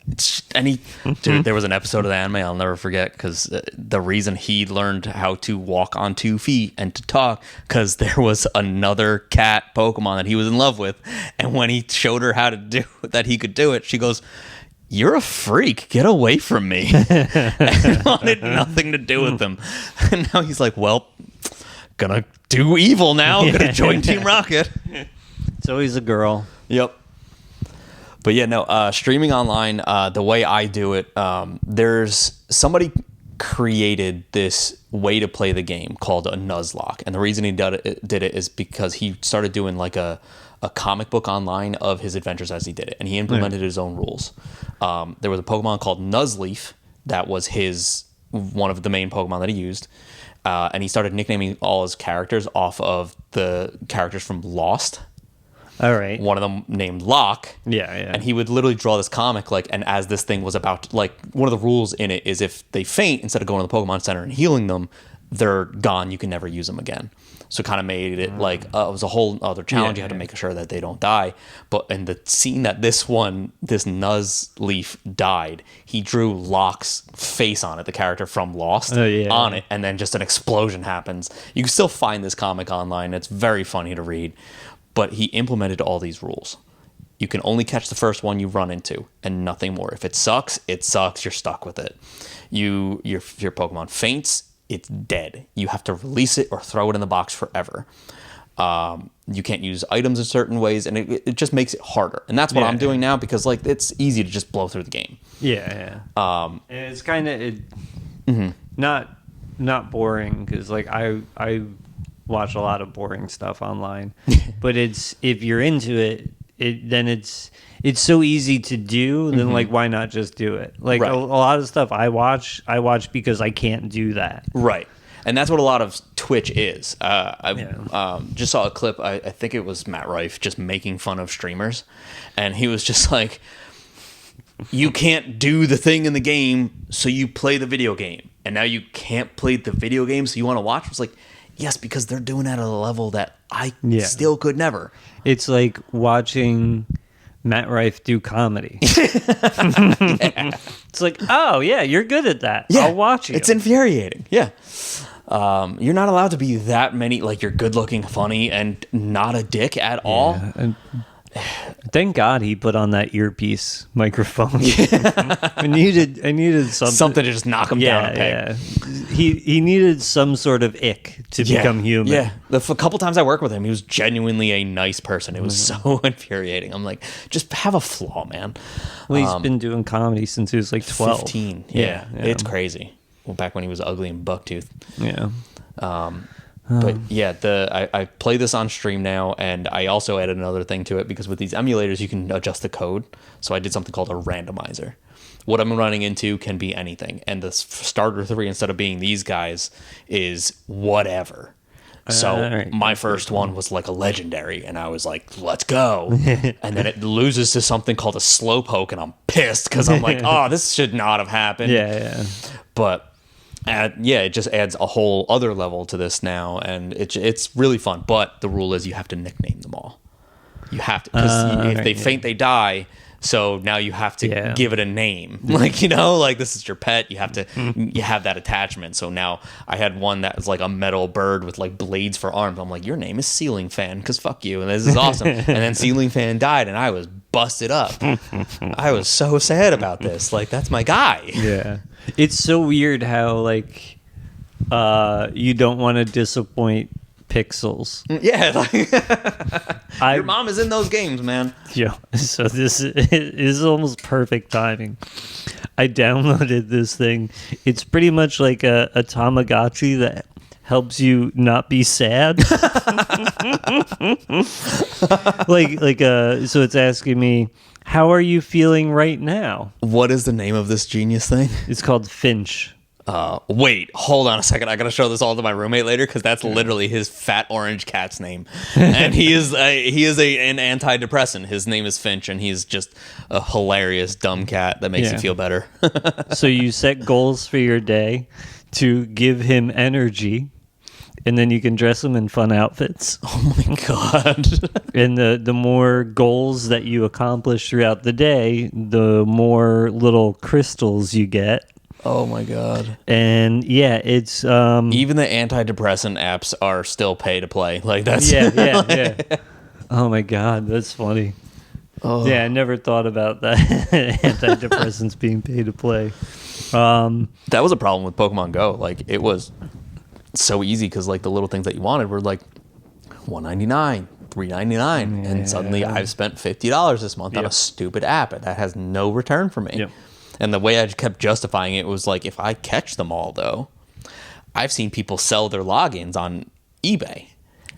Dude, there was an episode of the anime I'll never forget because the reason he learned how to walk on 2 feet and to talk because there was another cat Pokemon that he was in love with, and when he showed her how to do that, he could do it. She goes, "You're a freak. Get away from me." And wanted nothing to do with him. And now he's like, "Well, gonna do evil now. Gonna join Team Rocket." It's always a girl. Yep. But yeah, no, streaming online, the way I do it, there's somebody created this way to play the game called a Nuzlocke. And the reason he did it is because he started doing like a comic book online of his adventures as he did it. And he implemented his own rules. There was a Pokemon called Nuzleaf that was one of the main Pokemon that he used. And he started nicknaming all his characters off of the characters from Lost. All right. One of them named Locke. Yeah. And he would literally draw this comic, like, and as this thing was about to, like, one of the rules in it is if they faint, instead of going to the Pokemon Center and healing them, they're gone. You can never use them again. So kind of made it like it was a whole other challenge. You had to make sure that they don't die. But in the scene that this Nuzleaf died, he drew Locke's face on it, the character from Lost, on it, and then just an explosion happens. You can still find this comic online. It's very funny to read. But he implemented all these rules. You can only catch the first one you run into and nothing more. If it sucks, it sucks. You're stuck with it. Your Pokemon faints, it's dead. You have to release it or throw it in the box forever. You can't use items in certain ways, and it just makes it harder. And that's what I'm doing now because like it's easy to just blow through the game. Yeah. And it's kind of not boring because like I watch a lot of boring stuff online, but it's if you're into it, then it's so easy to do. Then like why not just do it? Like a lot of stuff I watch because I can't do that. Right, and that's what a lot of Twitch is. I just saw a clip. I think it was Matt Rife just making fun of streamers, and he was just like, "You can't do the thing in the game, so you play the video game, and now you can't play the video game, so you want to watch." It's like, yes, because they're doing it at a level that I Yeah. still could never. It's like watching Matt Rife do comedy. It's like, oh yeah, you're good at that. Yeah, I'll watch you. It's infuriating. Yeah. You're not allowed to be that many, like, you're good looking, funny, and not a dick at all. And thank God he put on that earpiece microphone. I needed Something to just knock him down a peg. Yeah. He needed some sort of ick to become human. Yeah. The couple times I worked with him, he was genuinely a nice person. It was so infuriating. I'm like, just have a flaw, man. Well, he's been doing comedy since he was like 12. 15. Yeah. It's crazy. Well, back when he was ugly and bucktooth. Yeah. But yeah, I play this on stream now, and I also added another thing to it because with these emulators you can adjust the code. So I did something called a randomizer. What I'm running into can be anything, and the starter 3, instead of being these guys, is whatever. So my first one was like a legendary, and I was like, let's go. And then it loses to something called a slowpoke, and I'm pissed because I'm like, oh, this should not have happened. Yeah. But it just adds a whole other level to this now, and it's really fun. But the rule is you have to nickname them all. You have to, because if they faint, they die. So now you have to give it a name, like, like this is your pet. You have to you have that attachment. So now I had one that was like a metal bird with like blades for arms. I'm like, your name is Ceiling Fan because fuck you, and this is awesome. And then Ceiling Fan died, and I was busted up. I was so sad about this. Like, that's my guy. Yeah. It's so weird how like you don't want to disappoint Pixels. Yeah, like, your mom is in those games, man. Yeah, so this is almost perfect timing. I downloaded this thing. It's pretty much like a Tamagotchi that helps you not be sad. So it's asking me, how are you feeling right now? What is the name of this genius thing? It's called Finch. Wait, hold on a second. I gotta show this all to my roommate later because that's literally his fat orange cat's name, and he is an antidepressant. His name is Finch, and he's just a hilarious dumb cat that makes you feel better. So you set goals for your day to give him energy, and then you can dress him in fun outfits. Oh my god! And the more goals that you accomplish throughout the day, the more little crystals you get. Oh my god. And yeah, it's even the antidepressant apps are still pay to play. Like, that's yeah. Oh my god, that's funny. Oh. Yeah, I never thought about that. Antidepressants being pay to play. That was a problem with Pokemon Go. Like, it was so easy because like the little things that you wanted were like $1.99, $3.99, and suddenly I've spent $50 this month on a stupid app that has no return for me. Yep. And the way I kept justifying it was like, if I catch them all, though, I've seen people sell their logins on eBay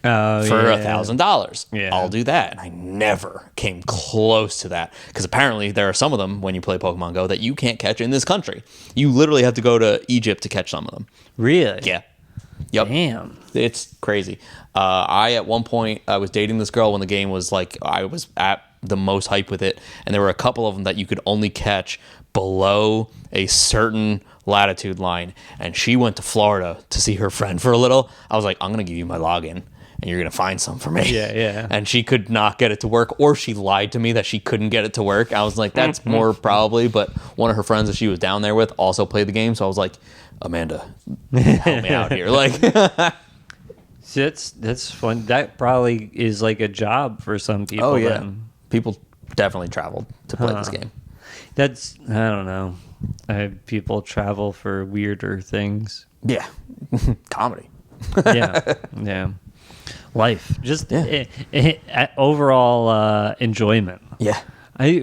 for $1,000. Yeah. I'll do that. And I never came close to that because apparently there are some of them when you play Pokemon Go that you can't catch in this country. You literally have to go to Egypt to catch some of them. Really? Yeah. Yep. Damn. It's crazy. At one point, I was dating this girl when the game was like, I was at the most hype with it, and there were a couple of them that you could only catch below a certain latitude line, and she went to Florida to see her friend for a little. I was like, I'm gonna give you my login and you're gonna find some for me. Yeah. And she could not get it to work, or she lied to me that she couldn't get it to work. I was like, that's more probably, but one of her friends that she was down there with also played the game, so I was like, Amanda, help me out here. Like, See, that's fun. That probably is like a job for some people. oh yeah, then. People definitely traveled to play this game. That's, I don't know. People travel for weirder things. Yeah. Comedy. Yeah. Life. Just overall enjoyment. Yeah. I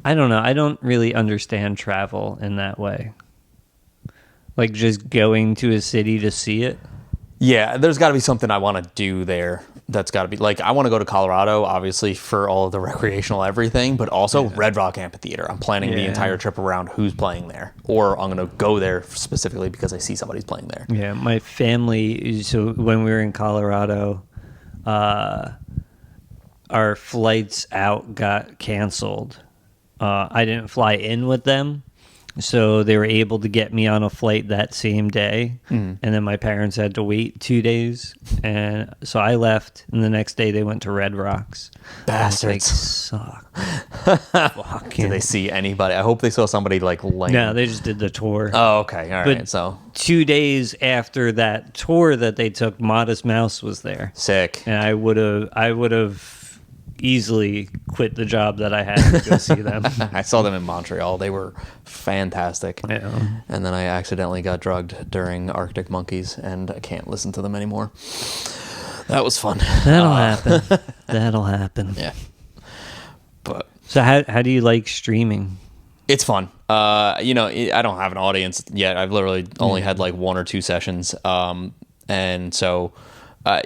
don't know. I don't really understand travel in that way. Like just going to a city to see it. Yeah, there's got to be something I want to do there. That's got to be, like, I want to go to Colorado, obviously, for all of the recreational everything, but also Red Rock Amphitheater. I'm planning the entire trip around who's playing there, or I'm going to go there specifically because I see somebody's playing there. Yeah, my family, so when we were in Colorado, our flights out got canceled. I didn't fly in with them, So they were able to get me on a flight that same day. And then my parents had to wait 2 days. And so I left. And the next day they went to Red Rocks. Bastards. Suck. Did they see anybody? I hope they saw somebody like laying. No, they just did the tour. Oh, okay. All right. But So 2 days after that tour that they took, Modest Mouse was there. sick. And I would have easily quit the job that I had to go see them. I saw them in Montreal. They were fantastic. Yeah. And then I accidentally got drugged during Arctic Monkeys, and I can't listen to them anymore. That was fun. That'll happen. That'll happen. Yeah. But So how do you like streaming? it's fun. You know, I don't have an audience yet. I've literally only had like 1 or 2 sessions. And so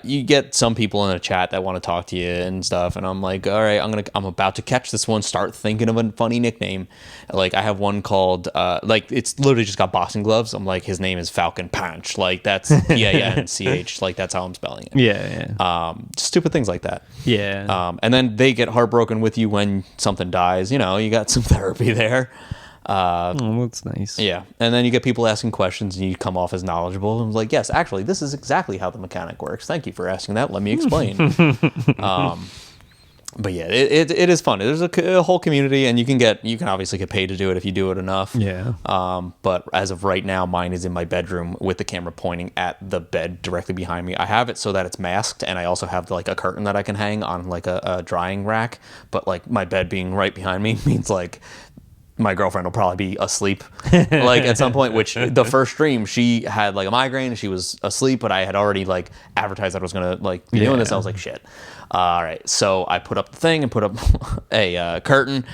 you get some people in a chat that want to talk to you and stuff, and I'm like, all right, I'm about to catch this one. Start thinking of a funny nickname. Like I have one called like it's literally just got boxing gloves. I'm like, his name is Falcon Punch. Like that's Panch. Like that's how I'm spelling it. Yeah. Stupid things like that. Yeah. And then they get heartbroken with you when something dies. You know, you got some therapy there. Oh, that's nice. Yeah, and then you get people asking questions, and you come off as knowledgeable. And like, yes, actually, this is exactly how the mechanic works. Thank you for asking that. Let me explain. But yeah, it is fun. There's a whole community, and you can obviously get paid to do it if you do it enough. Yeah. But as of right now, mine is in my bedroom with the camera pointing at the bed directly behind me. I have it so that it's masked, and I also have like a curtain that I can hang on like a drying rack. But like my bed being right behind me means like my girlfriend will probably be asleep like at some point, which the first stream she had like a migraine and she was asleep, but I had already like advertised that I was gonna like be doing this. I was like, shit. All right, so I put up the thing and put up a curtain,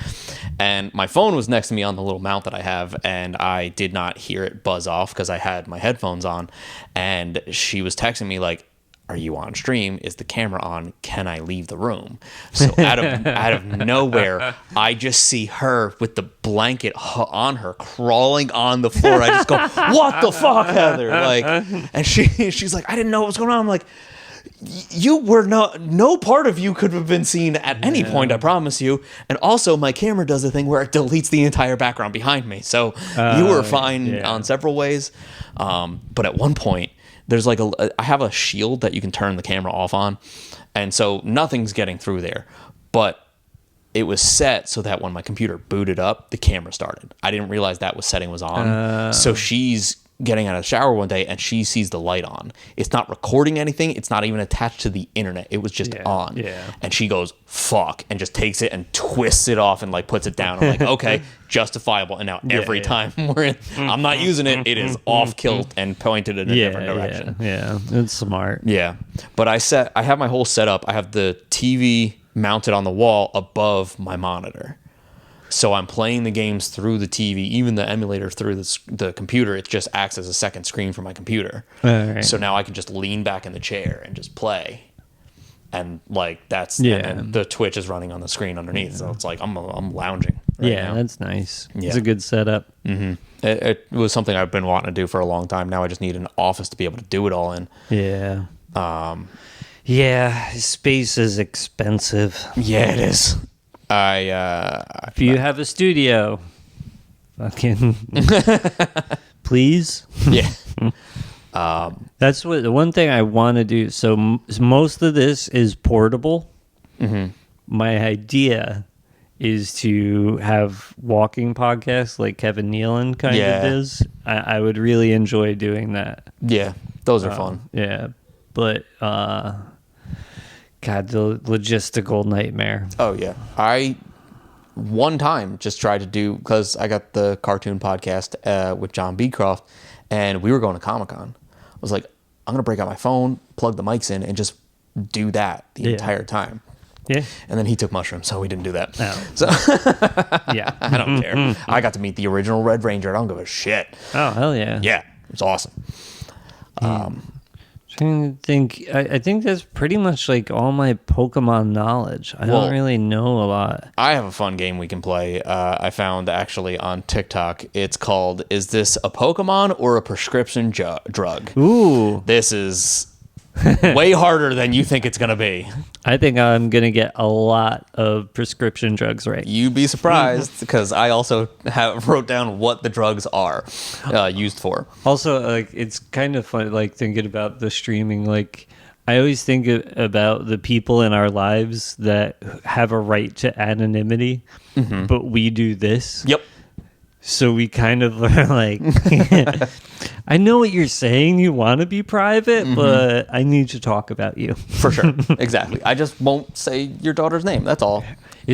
and my phone was next to me on the little mount that I have, and I did not hear it buzz off because I had my headphones on, and she was texting me like, are you on stream? Is the camera on? Can I leave the room? So out of nowhere, I just see her with the blanket on her, crawling on the floor. I just go, "What the fuck, Heather?" Like, and she's like, "I didn't know what was going on." I'm like, "You were no part of you could have been seen at any point. I promise you." And also, my camera does a thing where it deletes the entire background behind me, so you were fine on several ways. But at one point, there's like I have a shield that you can turn the camera off on, and so nothing's getting through there. But it was set so that when my computer booted up, the camera started. I didn't realize that setting was on. So she's getting out of the shower one day and she sees the light on. It's not recording anything. It's not even attached to the internet. It was just on. Yeah. And she goes, fuck, and just takes it and twists it off and like puts it down. I'm like, okay, justifiable. And now every time I'm not using it, it is off kilt and pointed in a different direction. Yeah, it's smart. Yeah. But I have my whole setup. I have the TV mounted on the wall above my monitor. So I'm playing the games through the TV, even the emulator through the computer. It just acts as a second screen for my computer. Right. So now I can just lean back in the chair and just play. And like that's and the Twitch is running on the screen underneath. Yeah. So it's like I'm lounging. Right now. That's nice. Yeah. It's a good setup. Mm-hmm. It was something I've been wanting to do for a long time. Now I just need an office to be able to do it all in. Yeah. Space is expensive. Yeah, it is. If you have a studio, fucking please. Yeah. That's what the one thing I want to do. So most of this is portable. Mm-hmm. My idea is to have walking podcasts like Kevin Nealon kind of does. I would really enjoy doing that. Yeah, those are fun. Yeah, but God, the logistical nightmare. Oh yeah, I one time just tried to do because I got the cartoon podcast with John Beecroft, and we were going to Comic-Con. I was like, I'm gonna break out my phone, plug the mics in, and just do that the entire time. Yeah. And then he took mushrooms, so we didn't do that. Oh. So Yeah. I don't care. I got to meet the original Red Ranger. I don't give a shit. Oh, hell yeah. Yeah, it was awesome. Trying to think. I think that's pretty much like all my Pokemon knowledge. I don't really know a lot. I have a fun game we can play. I found actually on TikTok. It's called "Is this a Pokemon or a prescription drug?" Ooh. This is Way harder than you think it's going to be. I think I'm going to get a lot of prescription drugs right. You'd be surprised because I also wrote down what the drugs are used for. Also, like, it's kind of fun, like, thinking about the streaming. Like, I always think about the people in our lives that have a right to anonymity, but we do this. Yep. So we kind of are like, I know what you're saying. You want to be private, but I need to talk about you. For sure. Exactly. I just won't say your daughter's name. That's all.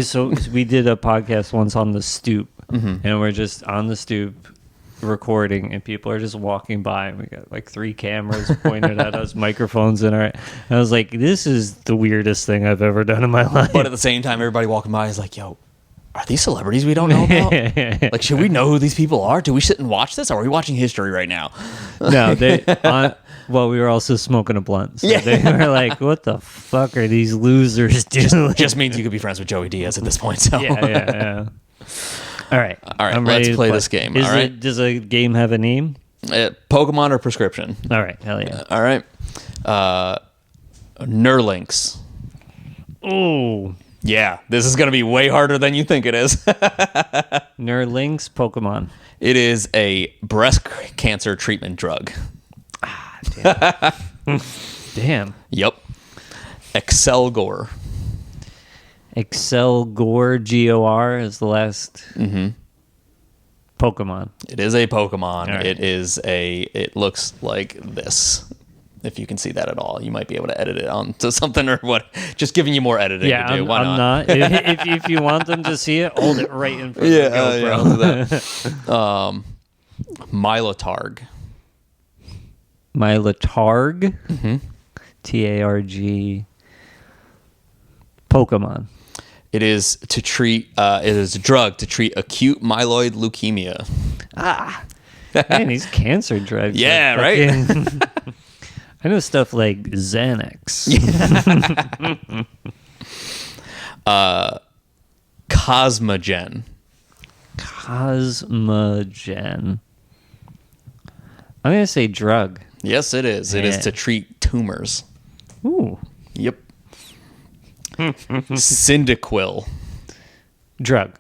So we did a podcast once on the stoop, and we're just on the stoop recording, and people are just walking by, and we got like 3 cameras pointed at us, microphones in our. And I was like, this is the weirdest thing I've ever done in my life. But at the same time, everybody walking by is like, yo, are these celebrities we don't know about? Like, should we know who these people are? Do we sit and watch this? Or are we watching history right now? No, well, we were also smoking a blunt. So they were like, what the fuck are these losers doing? Just means you could be friends with Joey Diaz at this point. So. Yeah. All right. I'm ready to play this game. All right. Does a game have a name? Pokemon or prescription? All right. Hell yeah. All right. Nerlinks. Oh. Yeah, this is going to be way harder than you think it is. Nerlinks Pokemon. It is a breast cancer treatment drug. Damn. Yep. Excelgor. Excelgor, Gor is the last Pokemon. It is a Pokemon. Right. It looks like this. If you can see that at all, you might be able to edit it onto something or what. Just giving you more editing to do. Why I'm not. If you want them to see it, hold it right in front of the GoPro. I'll do that. Milotarg. Milotarg? Targ. Pokemon. It is to treat. It is a drug to treat acute myeloid leukemia. Man, these cancer drugs. Yeah, right. I know stuff like Xanax. Cosmogen. Cosmogen. I'm going to say drug. Yes, it is. It is to treat tumors. Ooh. Yep. Cyndaquil. Drug.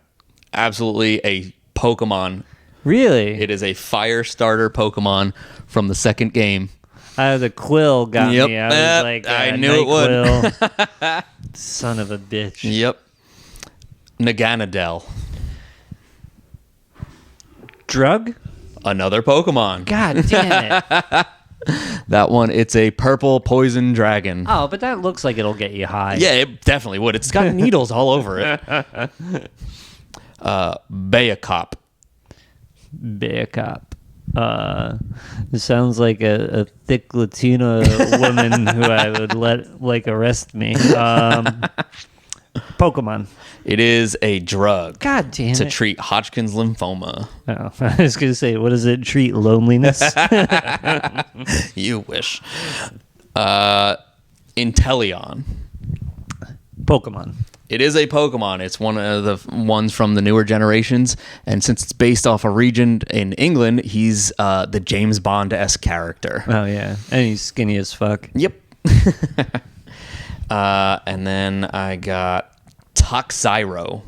Absolutely a Pokemon. Really? It is a fire starter Pokemon from the second game. The quill got me. I was like, I knew it would. Son of a bitch. Yep. Naganadel. Drug? Another Pokemon. God damn it. That one, it's a purple poison dragon. Oh, but that looks like it'll get you high. Yeah, it definitely would. It's got needles all over it. Bayacop. Bayacop. It sounds like a thick Latina woman who I would let arrest me. Pokemon. It is a drug. God damn to it. treat Hodgkin's lymphoma. Oh, I was going to say, what does it treat? Loneliness? You wish. Inteleon. Pokemon. It is a Pokemon. It's one of the ones from the newer generations. And since it's based off a region in England, he's the James Bond-esque character. Oh, yeah. And he's skinny as fuck. Yep. And then I got Toxyro.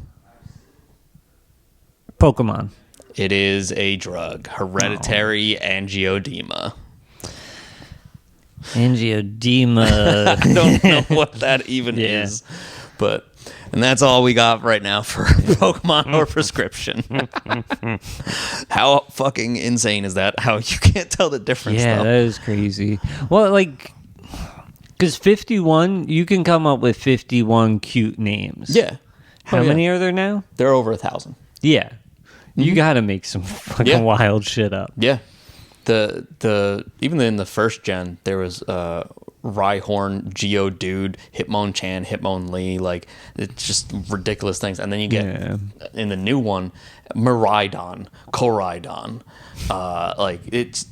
Pokemon. It is a drug. Hereditary angioedema. Angioedema. I don't know what that even is. But, and that's all we got right now for Pokemon or prescription. How fucking insane is that? How you can't tell the difference, Yeah, though. that is crazy. Well, like, because 51, you can come up with 51 cute names. Yeah. How many are there now? There are over 1,000. Yeah. You got to make some fucking wild shit up. Yeah. Even in the first gen, there was Rhyhorn, Geodude, Hitmonchan, Hitmonlee, like it's just ridiculous things. And then you get in the new one, Miraidon, Koraidon, like there's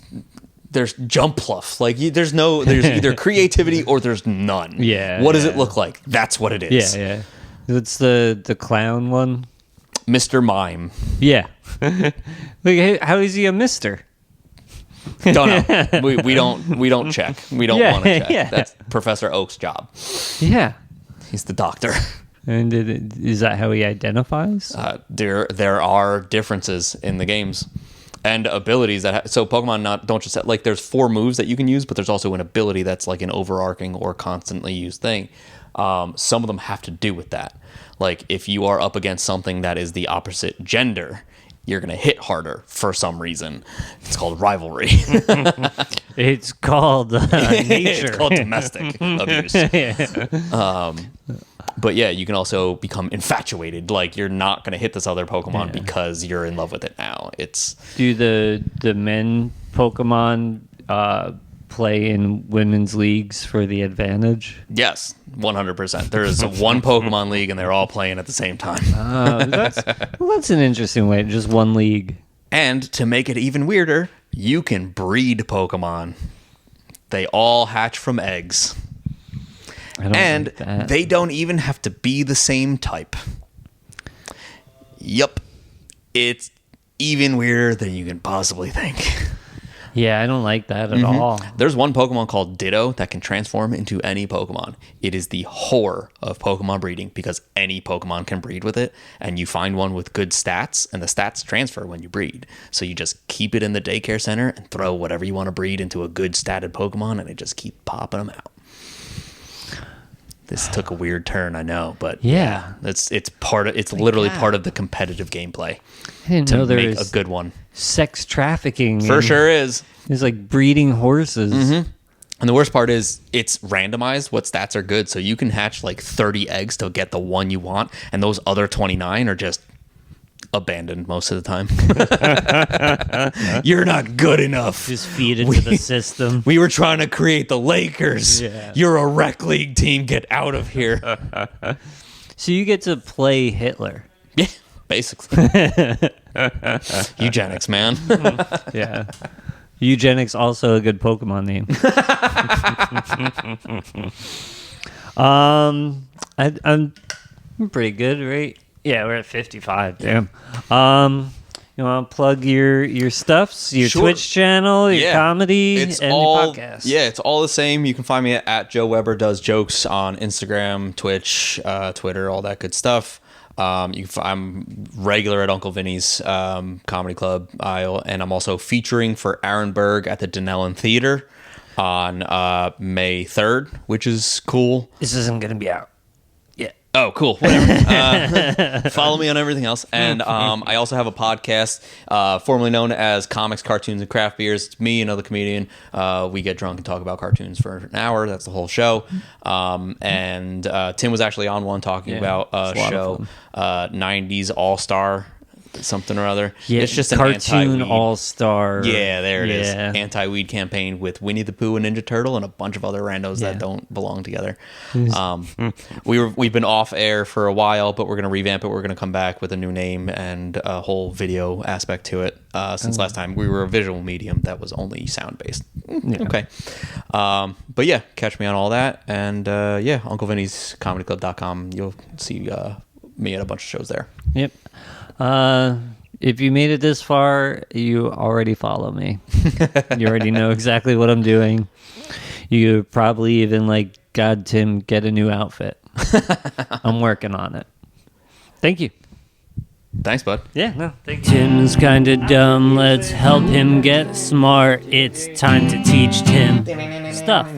Jumpluff. Like there's either creativity or there's none. Yeah. What does it look like? That's what it is. Yeah. It's the clown one. Mr. Mime. Yeah. Like, how is he a mister? Don't know. We don't check. We don't Yeah, want to check. yeah. That's Professor Oak's job. Yeah. He's the doctor. And is that how he identifies? There are differences in the games and abilities so Pokemon don't just like there's 4 moves that you can use, but there's also an ability that's like an overarching or constantly used thing. Some of them have to do with that. Like if you are up against something that is the opposite gender, you're going to hit harder for some reason. It's called rivalry. It's called nature. It's called domestic abuse. But yeah, you can also become infatuated. Like you're not going to hit this other Pokemon because you're in love with it now. Do the men Pokemon play in women's leagues for the advantage? Yes, 100%. There is one Pokemon league and they're all playing at the same time. That's an interesting way. Just one league. And to make it even weirder, you can breed Pokemon. They all hatch from eggs. And they don't even have to be the same type. Yup. It's even weirder than you can possibly think. Yeah, I don't like that at all. There's one Pokemon called Ditto that can transform into any Pokemon. It is the horror of Pokemon breeding because any Pokemon can breed with it, and you find one with good stats, and the stats transfer when you breed. So you just keep it in the daycare center and throw whatever you want to breed into a good statted Pokemon, and it just keep popping them out. This took a weird turn, I know, but yeah, it's literally part of the competitive gameplay. I didn't know there was a good one. Sex trafficking. For sure is. It's like breeding horses. Mm-hmm. And the worst part is it's randomized what stats are good. So you can hatch like 30 eggs to get the one you want. And those other 29 are just abandoned most of the time. You're not good enough. Just feed it to the system. We were trying to create the Lakers. Yeah. You're a rec league team. Get out of here. So you get to play Hitler. Yeah, basically. Eugenics, man. Yeah. Eugenics, also a good Pokemon name. I'm pretty good, right? Yeah, we're at 55. Damn. You want to plug your stuffs, your Sure. Twitch channel, your comedy, and your podcast? Yeah, it's all the same. You can find me at Joe Weber Does Jokes on Instagram, Twitch, Twitter, all that good stuff. I'm regular at Uncle Vinny's Comedy Club, and I'm also featuring for Aaron Berg at the Denellen Theater on May 3rd, which is cool. This isn't going to be out. Oh, cool. Whatever. Follow me on everything else. And I also have a podcast formerly known as Comics, Cartoons, and Craft Beers. It's me, another comedian. We get drunk and talk about cartoons for an hour. That's the whole show. And Tim was actually on one talking about a show, 90s All-Star something or other. Yeah, it's just an cartoon all-star. Yeah, there it is. Anti-weed campaign with Winnie the Pooh and Ninja Turtle and a bunch of other randos that don't belong together. We've been off air for a while, but we're going to revamp it. We're going to come back with a new name and a whole video aspect to it. Since last time we were a visual medium that was only sound based. Okay. But yeah, catch me on all that. And Uncle Vinny's comedyclub.com. You'll see me at a bunch of shows there. Yep. If you made it this far, you already follow me. You already know exactly what I'm doing. You probably even like, God, Tim, get a new outfit. I'm working on it. Thank you. Thanks, bud. Yeah, no, thank you. Tim's kind of dumb. Let's help him get smart. It's time to teach Tim stuff.